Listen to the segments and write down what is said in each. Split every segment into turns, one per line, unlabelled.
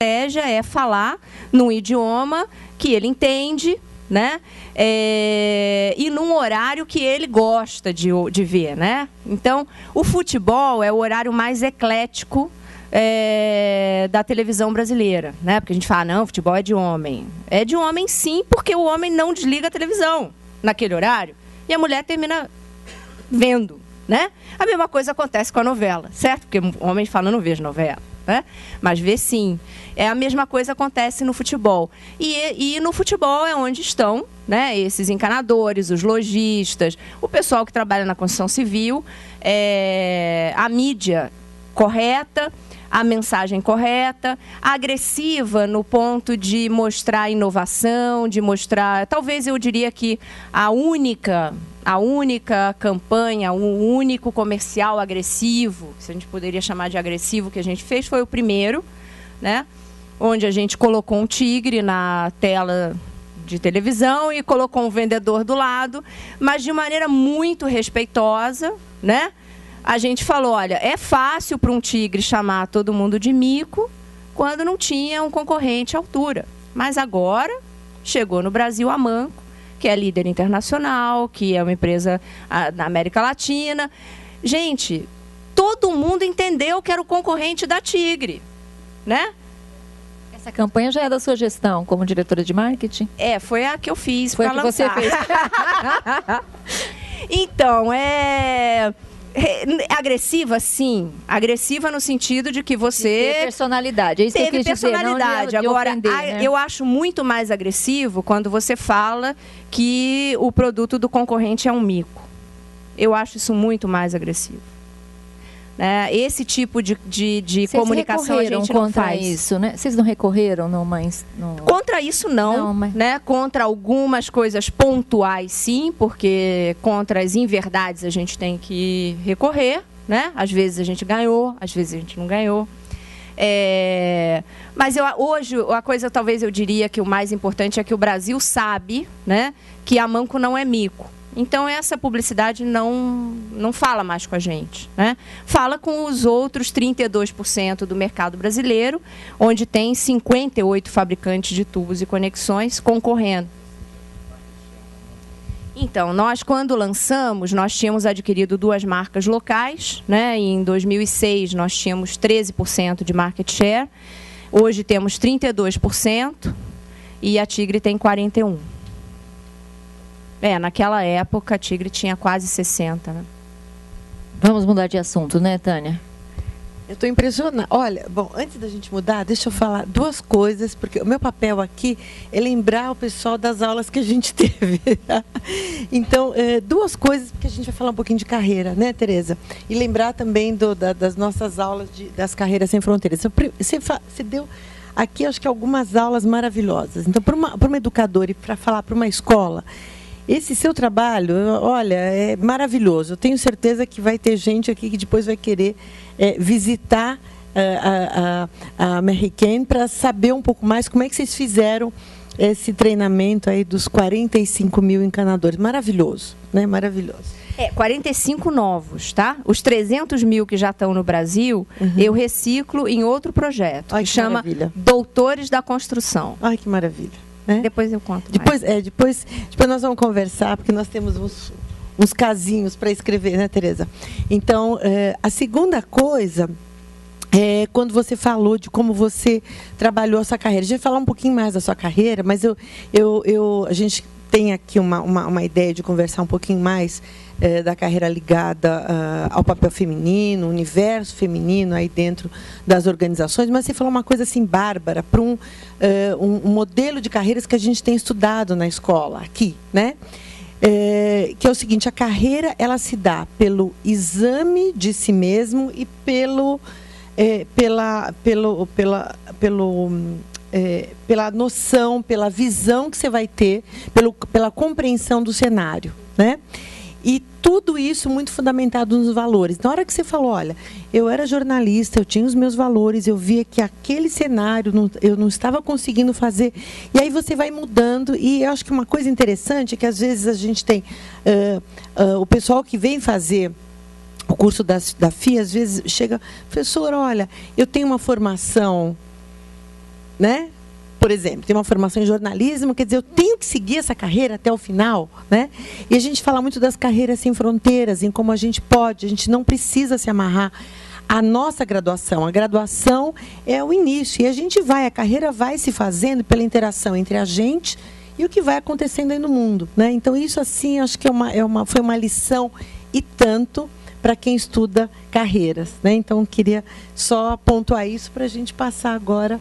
estratégia é falar num idioma que ele entende, né? E num horário que ele gosta de ver, né? Então, o futebol é o horário mais eclético da televisão brasileira, né? Porque a gente fala, não, futebol é de homem. É de homem sim, porque o homem não desliga a televisão naquele horário e a mulher termina vendo, né? A mesma coisa acontece com a novela, certo? Porque o homem fala, não vejo novela, né? Mas vê sim. A mesma coisa acontece no futebol. E no futebol é onde estão, né, esses encanadores, os lojistas, o pessoal que trabalha na construção civil, a mídia correta, a mensagem correta, agressiva no ponto de mostrar inovação, de mostrar... Talvez eu diria que a única campanha, o único comercial agressivo, se a gente poderia chamar de agressivo, que a gente fez, foi o primeiro, né? Onde a gente colocou um tigre na tela de televisão e colocou um vendedor do lado, mas de maneira muito respeitosa, né? A gente falou, olha, é fácil para um tigre chamar todo mundo de mico quando não tinha um concorrente à altura. Mas agora chegou no Brasil a Amanco, que é líder internacional, que é uma empresa na América Latina. Gente, todo mundo entendeu que era o concorrente da Tigre, né?
Essa campanha já é da sua gestão como diretora de marketing?
Foi a que eu fiz.
Foi a que você fez.
Então, agressiva, sim. Agressiva no sentido de que você...
Teve personalidade. É isso
teve
que eu quis
personalidade.
Dizer, não de
Agora,
ofender, né?
eu acho muito mais agressivo quando você fala que o produto do concorrente é um mico. Eu acho isso muito mais agressivo. Esse tipo de comunicação a gente não faz.
Isso, né? Vocês não recorreram
Contra isso não, né? Contra algumas coisas pontuais sim, porque contra as inverdades a gente tem que recorrer, né? Às vezes a gente ganhou, às vezes a gente não ganhou. Mas hoje a coisa, talvez eu diria que o mais importante é que o Brasil sabe, né, que a Amanco não é mico. Então, essa publicidade não fala mais com a gente, né? Fala com os outros 32% do mercado brasileiro, onde tem 58 fabricantes de tubos e conexões concorrendo. Então, nós, quando lançamos, nós tínhamos adquirido 2 marcas locais, né? E em 2006, nós tínhamos 13% de market share. Hoje temos 32% e a Tigre tem 41%. Naquela época, a Tigre tinha quase 60%, né?
Vamos mudar de assunto, né, Tânia?
Eu estou impressionada. Olha, bom, antes da gente mudar, deixa eu falar 2 coisas, porque o meu papel aqui é lembrar o pessoal das aulas que a gente teve. Tá? Então, 2 coisas, porque a gente vai falar um pouquinho de carreira, né, Tereza? E lembrar também das nossas aulas das Carreiras Sem Fronteiras. Você deu aqui, acho que algumas aulas maravilhosas. Então, para uma educadora e para falar para uma escola... Esse seu trabalho, olha, é maravilhoso. Eu tenho certeza que vai ter gente aqui que depois vai querer visitar a American para saber um pouco mais como é que vocês fizeram esse treinamento aí dos 45 mil encanadores. Maravilhoso, né? Maravilhoso.
45 novos, tá? Os 300 mil que já estão no Brasil, eu reciclo em outro projeto, que chama
maravilha.
Doutores da Construção.
Ai, que maravilha.
Depois eu conto
depois nós vamos conversar, porque nós temos uns casinhos para escrever, né, Tereza? Então, a segunda coisa é quando você falou de como você trabalhou a sua carreira. A gente vai falar um pouquinho mais da sua carreira, mas a gente tem aqui uma ideia de conversar um pouquinho mais da carreira ligada ao papel feminino, universo feminino aí dentro das organizações. Mas você falou uma coisa assim, bárbara, para um modelo de carreiras que a gente tem estudado na escola aqui, né? Que é o seguinte: a carreira ela se dá pelo exame de si mesmo e pela noção, pela visão que você vai ter, pela compreensão do cenário, né? E tudo isso muito fundamentado nos valores. Na hora que você falou, olha, eu era jornalista, eu tinha os meus valores, eu via que aquele cenário eu não estava conseguindo fazer. E aí você vai mudando. E eu acho que uma coisa interessante é que às vezes a gente tem o pessoal que vem fazer o curso da FIA, às vezes chega, professor, olha, eu tenho uma formação né? Por exemplo, tem uma formação em jornalismo, quer dizer, eu tenho que seguir essa carreira até o final, né? E a gente fala muito das carreiras sem fronteiras, em como a gente não precisa se amarrar à nossa graduação. A graduação é o início, e a carreira vai se fazendo pela interação entre a gente e o que vai acontecendo aí no mundo, né? Então, isso, assim, acho que foi uma lição e tanto para quem estuda carreiras, né? Então, queria só pontuar isso para a gente passar agora.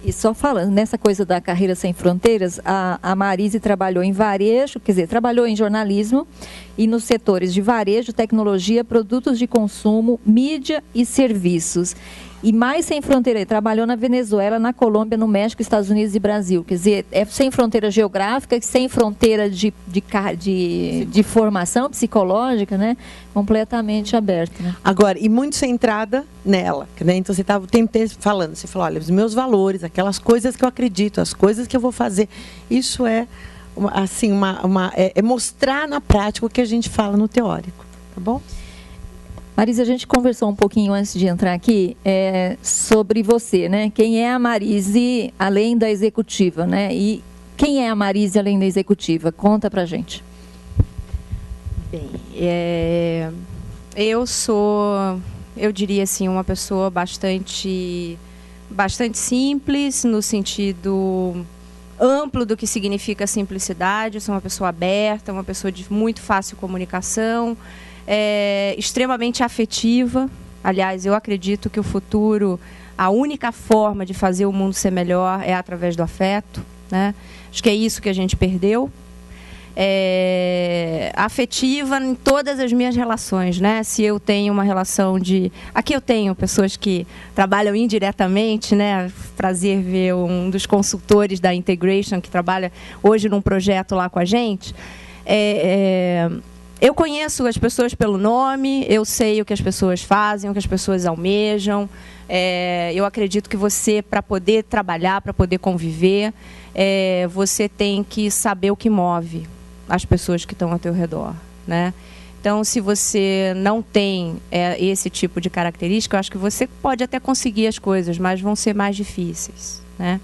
E só falando, nessa coisa da carreira sem fronteiras, a Marise trabalhou em varejo, quer dizer, trabalhou em jornalismo e nos setores de varejo, tecnologia, produtos de consumo, mídia e serviços. E mais sem fronteira, trabalhou na Venezuela, na Colômbia, no México, Estados Unidos e Brasil. Quer dizer, é sem fronteira geográfica, sem fronteira de formação psicológica, né? Completamente aberta. Né?
Agora, e muito centrada nela. Né? Então, você estava o tempo inteiro falando, você falou, olha, os meus valores, aquelas coisas que eu acredito, as coisas que eu vou fazer. Isso é, assim, é mostrar na prática o que a gente fala no teórico. Tá bom?
Marise, a gente conversou um pouquinho antes de entrar aqui sobre você, né? Quem é a Marise além da executiva, né? E quem é a Marise além da executiva? Conta pra gente.
Bem, eu diria assim, uma pessoa bastante simples, no sentido amplo do que significa simplicidade. Eu sou uma pessoa aberta, uma pessoa de muito fácil comunicação, extremamente afetiva. Aliás, eu acredito que o futuro, a única forma de fazer o mundo ser melhor é através do afeto, né? Acho que é isso que a gente perdeu. Afetiva em todas as minhas relações, né? Se eu tenho uma relação aqui eu tenho pessoas que trabalham indiretamente, né? Prazer ver um dos consultores da Integration que trabalha hoje num projeto lá com a gente. Eu conheço as pessoas pelo nome, eu sei o que as pessoas fazem, o que as pessoas almejam. Eu acredito que você, para poder trabalhar, para poder conviver, você tem que saber o que move as pessoas que estão ao teu redor, né? Então, se você não tem esse tipo de característica, eu acho que você pode até conseguir as coisas, mas vão ser mais difíceis, né?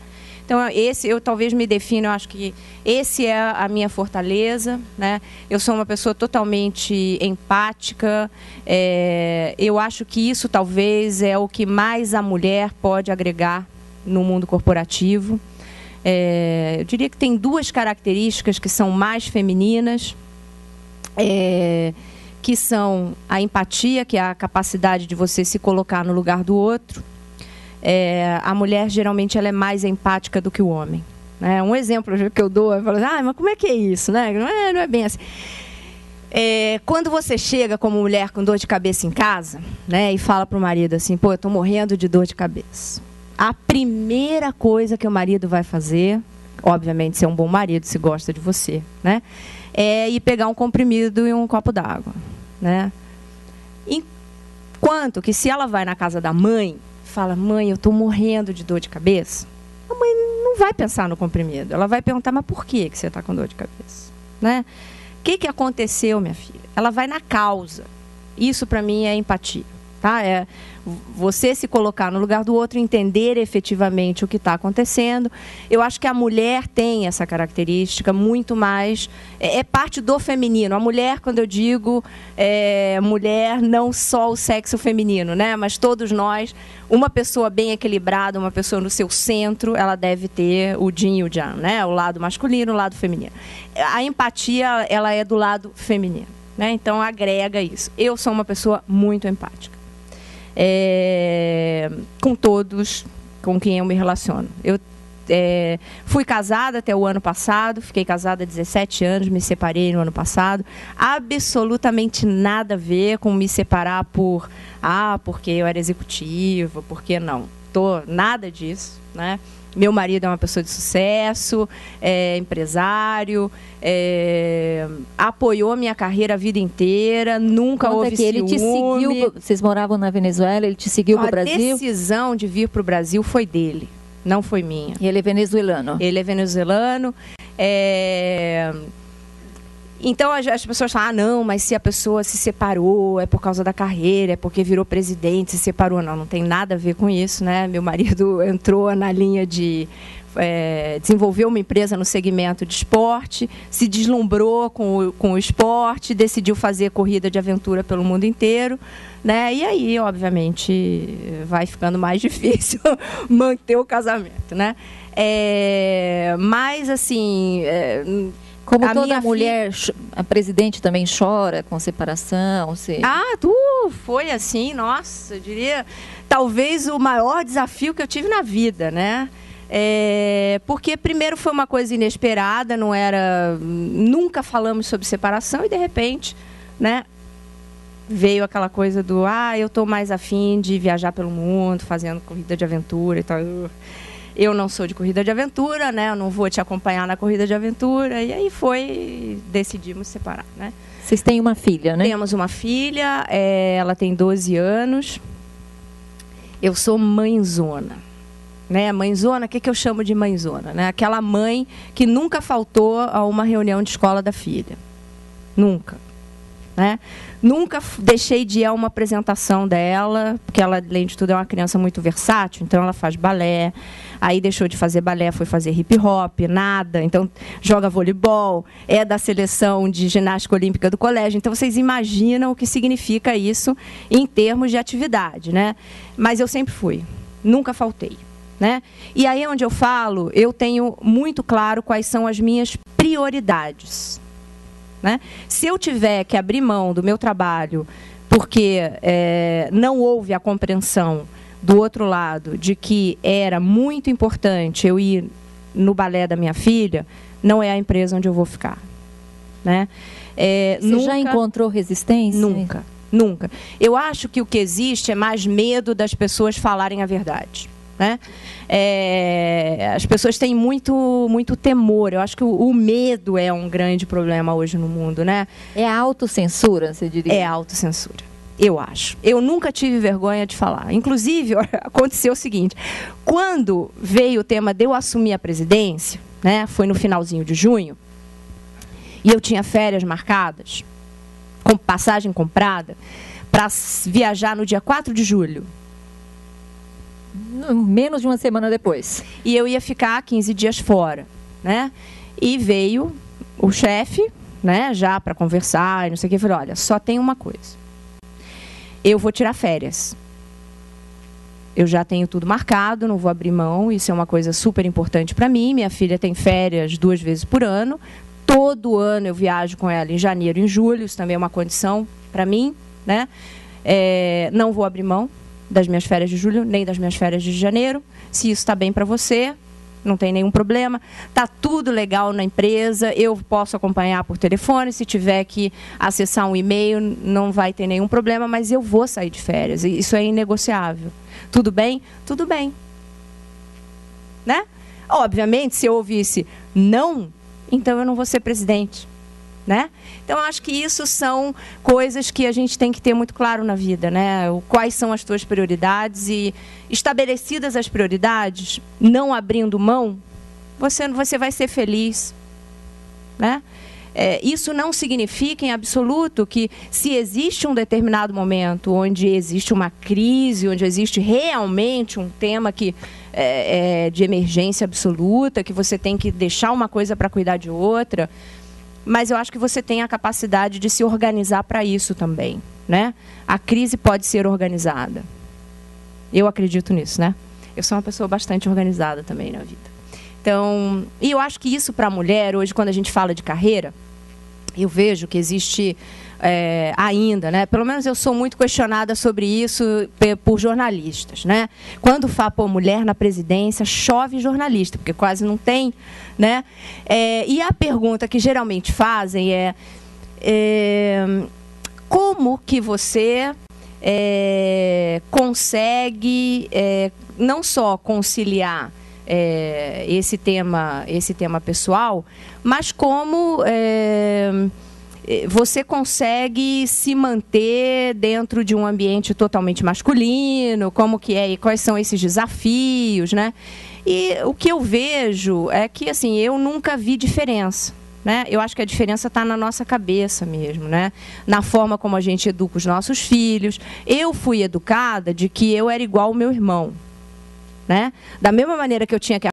Então, eu talvez me defina, eu acho que esse é a minha fortaleza, né? Eu sou uma pessoa totalmente empática, eu acho que isso talvez é o que mais a mulher pode agregar no mundo corporativo. Eu diria que tem duas características que são mais femininas, que são a empatia, que é a capacidade de você se colocar no lugar do outro. A mulher, geralmente, ela é mais empática do que o homem. Né? Um exemplo que eu dou, eu falo, mas como é que é isso? Né? Não é bem assim. Quando você chega como mulher com dor de cabeça em casa, né, e fala para o marido assim, pô, eu estou morrendo de dor de cabeça. A primeira coisa que o marido vai fazer, obviamente, se é um bom marido, se gosta de você, né, é ir pegar um comprimido e um copo d'água. Né? Enquanto que se ela vai na casa da mãe, fala, mãe, eu estou morrendo de dor de cabeça, a mãe não vai pensar no comprimido. Ela vai perguntar, mas por que você está com dor de cabeça? Né? O que aconteceu, minha filha? Ela vai na causa. Isso, para mim, é empatia. Tá? Você se colocar no lugar do outro, entender efetivamente o que está acontecendo. Eu acho que a mulher tem essa característica muito mais... É parte do feminino. A mulher, quando eu digo mulher, não só o sexo feminino, né? Mas todos nós, uma pessoa bem equilibrada, uma pessoa no seu centro, ela deve ter o yin e o yang, né? O lado masculino, o lado feminino. A empatia, ela é do lado feminino, né? Então, agrega isso. Eu sou uma pessoa muito empática. Com todos com quem eu me relaciono. Eu fui casada até o ano passado, fiquei casada há 17 anos, me separei no ano passado. Absolutamente nada a ver com me separar porque eu era executiva, porque não. Nada disso, né? Meu marido é uma pessoa de sucesso, empresário, apoiou minha carreira a vida inteira, nunca houve ciúme.
Ele te seguiu, vocês moravam na Venezuela, ele te seguiu para o Brasil?
A decisão de vir para o Brasil foi dele, não foi minha.
E ele é venezuelano?
Ele é venezuelano. Então as pessoas falam, não, mas se a pessoa se separou, é por causa da carreira, é porque virou presidente, se separou. Não tem nada a ver com isso, né? Meu marido entrou na linha de desenvolver uma empresa no segmento de esporte, se deslumbrou com o esporte, decidiu fazer corrida de aventura pelo mundo inteiro, né? E aí, obviamente, vai ficando mais difícil manter o casamento, né? Mas, assim...
Como toda mulher, a presidente também chora com separação?
Foi assim, nossa, eu diria, talvez o maior desafio que eu tive na vida, né? Porque primeiro foi uma coisa inesperada, nunca falamos sobre separação e de repente, né, veio aquela coisa do, eu estou mais afim de viajar pelo mundo, fazendo corrida de aventura e tal. Eu não sou de corrida de aventura, né? Eu não vou te acompanhar na corrida de aventura. E aí decidimos separar, né?
Vocês têm uma filha, né?
Temos uma filha, ela tem 12 anos. Eu sou mãezona. Né? Mãezona, o que eu chamo de mãezona? Né? Aquela mãe que nunca faltou a uma reunião de escola da filha. Nunca. Né? Nunca deixei de ir a uma apresentação dela, porque ela, além de tudo, é uma criança muito versátil, então ela faz balé, aí deixou de fazer balé, foi fazer hip hop, nada, então joga voleibol, é da seleção de ginástica olímpica do colégio, então vocês imaginam o que significa isso em termos de atividade, né? Mas eu sempre fui, nunca faltei, né? E aí onde eu falo, eu tenho muito claro quais são as minhas prioridades. Né? Se eu tiver que abrir mão do meu trabalho porque não houve a compreensão do outro lado de que era muito importante eu ir no balé da minha filha, não é a empresa onde eu vou ficar. Né?
Você já encontrou resistência?
Nunca, nunca. Eu acho que o que existe é mais medo das pessoas falarem a verdade. Né? As pessoas têm muito temor. Eu acho que o medo é um grande problema hoje no mundo, né?
É a autocensura, você diria?
É a autocensura, eu acho. Eu nunca tive vergonha de falar. Inclusive, aconteceu o seguinte, quando veio o tema de eu assumir a presidência, né, foi no finalzinho de junho, e eu tinha férias marcadas, com passagem comprada, para viajar no dia 4 de julho.
Menos de uma semana depois.
E eu ia ficar 15 dias fora, né? E veio o chefe, né, já para conversar e não sei o que, falou, olha, só tem uma coisa. Eu vou tirar férias. Eu já tenho tudo marcado, não vou abrir mão, isso é uma coisa super importante para mim. Minha filha tem férias 2 vezes por ano. Todo ano eu viajo com ela em janeiro e em julho, isso também é uma condição para mim, né? Não vou abrir mão das minhas férias de julho, nem das minhas férias de janeiro. Se isso está bem para você, não tem nenhum problema. Está tudo legal na empresa, eu posso acompanhar por telefone, se tiver que acessar um e-mail, não vai ter nenhum problema, mas eu vou sair de férias, isso é inegociável. Tudo bem? Tudo bem. Né? Obviamente, se eu ouvisse não, então eu não vou ser presidente. Né? Então, acho que isso são coisas que a gente tem que ter muito claro na vida, né? Quais são as tuas prioridades e, estabelecidas as prioridades, não abrindo mão, você vai ser feliz. Né? Isso não significa, em absoluto, que se existe um determinado momento onde existe uma crise, onde existe realmente um tema que é de emergência absoluta, que você tem que deixar uma coisa para cuidar de outra... Mas eu acho que você tem a capacidade de se organizar para isso também, né? A crise pode ser organizada. Eu acredito nisso, né? Eu sou uma pessoa bastante organizada também na vida. Então, e eu acho que isso para a mulher, hoje, quando a gente fala de carreira, eu vejo que existe ainda, né? Pelo menos eu sou muito questionada sobre isso por jornalistas, né? Quando fala, mulher na presidência, chove jornalista, porque quase não tem, né? E a pergunta que geralmente fazem como que você consegue não só conciliar esse tema pessoal, mas como você consegue se manter dentro de um ambiente totalmente masculino, como que é e quais são esses desafios, né? E o que eu vejo é que, assim, eu nunca vi diferença, né? Eu acho que a diferença está na nossa cabeça mesmo, né? Na forma como a gente educa os nossos filhos. Eu fui educada de que eu era igual ao meu irmão, né? Da mesma maneira que eu tinha que